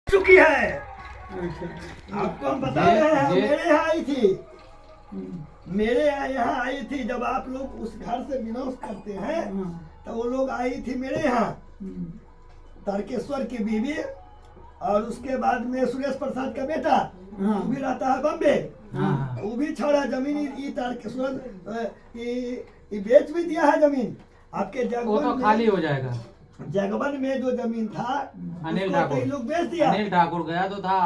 चुकी है। आपको हम बता रहे हैं, मेरे यहाँ आई थी, मेरे यहाँ आई थी। जब आप लोग उस घर से बिलोंग करते हैं तो वो लोग आई थी मेरे यहाँ, तारकेश्वर की बीवी, और उसके बाद में सुरेश प्रसाद का बेटा वो भी रहता है बॉम्बे। वो भी छोड़ा जमीन तारकेश्वर बेच भी दिया है जमीन। आपके वो तो खाली हो जाएगा। जगवन में जो जमीन था अनिल ठाकुर, लोग बेच दिया। अनिल ठाकुर गया तो था,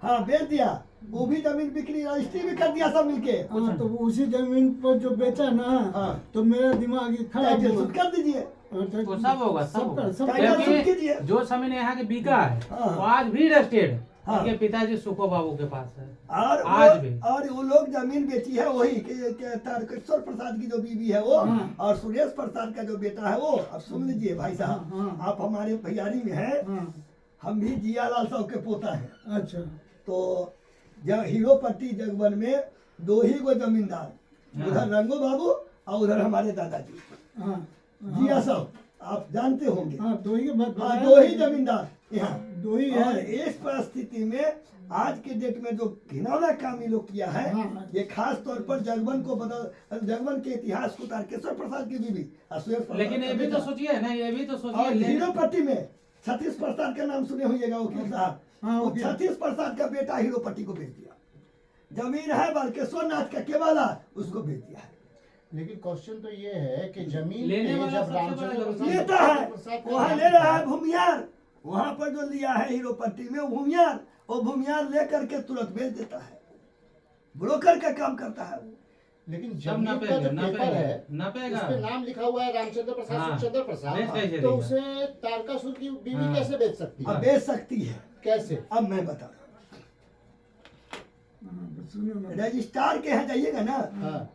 हाँ बेच दिया। वो भी जमीन बिक्री रजिस्ट्री भी कर दिया सब मिलके। तो उसी जमीन पर जो बेचा ना, तो मेरा दिमाग खराब हुआ। कर दीजिए, वो सब होगा, सब होगा। कीजिए। जो जमीन यहाँ के बिका है वो आज भी रजिस्टर्ड उनके पिताजी सुको बाबू के पास है। और आज भी और वो लोग जमीन बेची है वही तारकेश्वर प्रसाद की जो बीवी है वो, और सुरेश प्रसाद का जो बेटा है वो। अब सुन लीजिए भाई साहब, आप हमारे भैयारी में हैं, हम भी जिया लाल साहब के पोता है। अच्छा, तो हीरो पट्टी जगवन में दो ही गो जमींदार, उधर रंगो बाबू और उधर हमारे दादाजी जिया साहब, आप जानते होंगे। दो ही जमींदार यहाँ, दो ही और है। इस परिस्थिति में आज के डेट में जो घिनौना काम ये लोग किया है, ये खास तौर पर जगवन को जगवन के इतिहास को तारकेश्वर प्रसाद की बीवी। लेकिन ये भी तो सोचिए ना, ये भी तो सोचिए, हीरो पट्टी में सतीश प्रसाद का नाम सुने होइएगा वकील साहब। सतीश प्रसाद का बेटा हीरो पट्टी को बेच दिया। जमीन है बालकेश्वर नाथ का केवाला, उसको बेच दिया है। लेकिन क्वेश्चन तो ये है कि जमीन लेने वाला जब सबसे रामचंद्र बड़ा लेता है, वहाँ ले रहा है भूमियार, वहाँ पर जो लिया है हीरो पट्टी में भूमियार, वो भूमियार लेकर के तुरंत बेच देता है, ब्रोकर का काम करता है। लेकिन सब जमीन का जो पेपर है नापेगा, उस पे नाम लिखा हुआ है रामचंद्र प्रसाद, हाँ, सुखचंद्र प्रसाद, कैसे तो देगा? उसे तारकासुर की बीवी हाँ। कैसे बेच सकती अब है? बेच सकती है, कैसे? अब मैं बता रहा हूँ। रजिस्ट्रार के यहाँ जाइएगा ना, हाँ।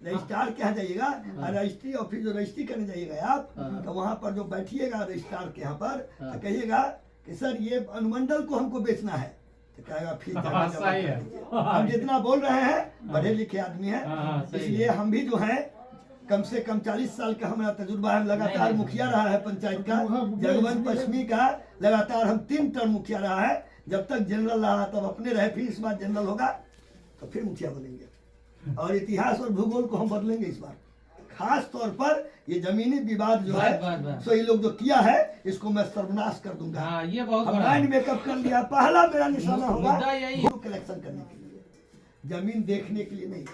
रजिस्ट्रार के यहाँ जाइएगा, रजिस्ट्री ऑफिस जो रजिस्ट्री करने जाइएगा आप, तो वहाँ पर जो बैठिएगा रजिस्ट्रार के यहाँ पर, तो कहिएगा कि सर ये अनुमंडल को हमको बेचना है, तो कहेगा फीस सही है। हम जितना बोल रहे हैं पढ़े लिखे आदमी है, इसलिए हम भी जो है कम से कम 40 साल का हमारा तजुर्बा है। लगातार मुखिया रहा है पंचायत का, जगवन पश्चिमी का लगातार हम 3 टर्म मुखिया रहा है। जब तक जनरल रहा तब अपने रहे, फिर इस बार जनरल होगा तो फिर मुखिया बनेंगे, और इतिहास और भूगोल को हम बदलेंगे इस बार। खास तौर पर ये जमीनी विवाद जो है, सो ये लोग जो किया है इसको मैं सर्वनाश कर दूंगा। हाँ, ये बहुत हम बड़ा माइंड मेकअप कर लिया। पहला मेरा निशाना होगा मुद्दा यही है। कलेक्शन करने के लिए, जमीन देखने के लिए नहीं।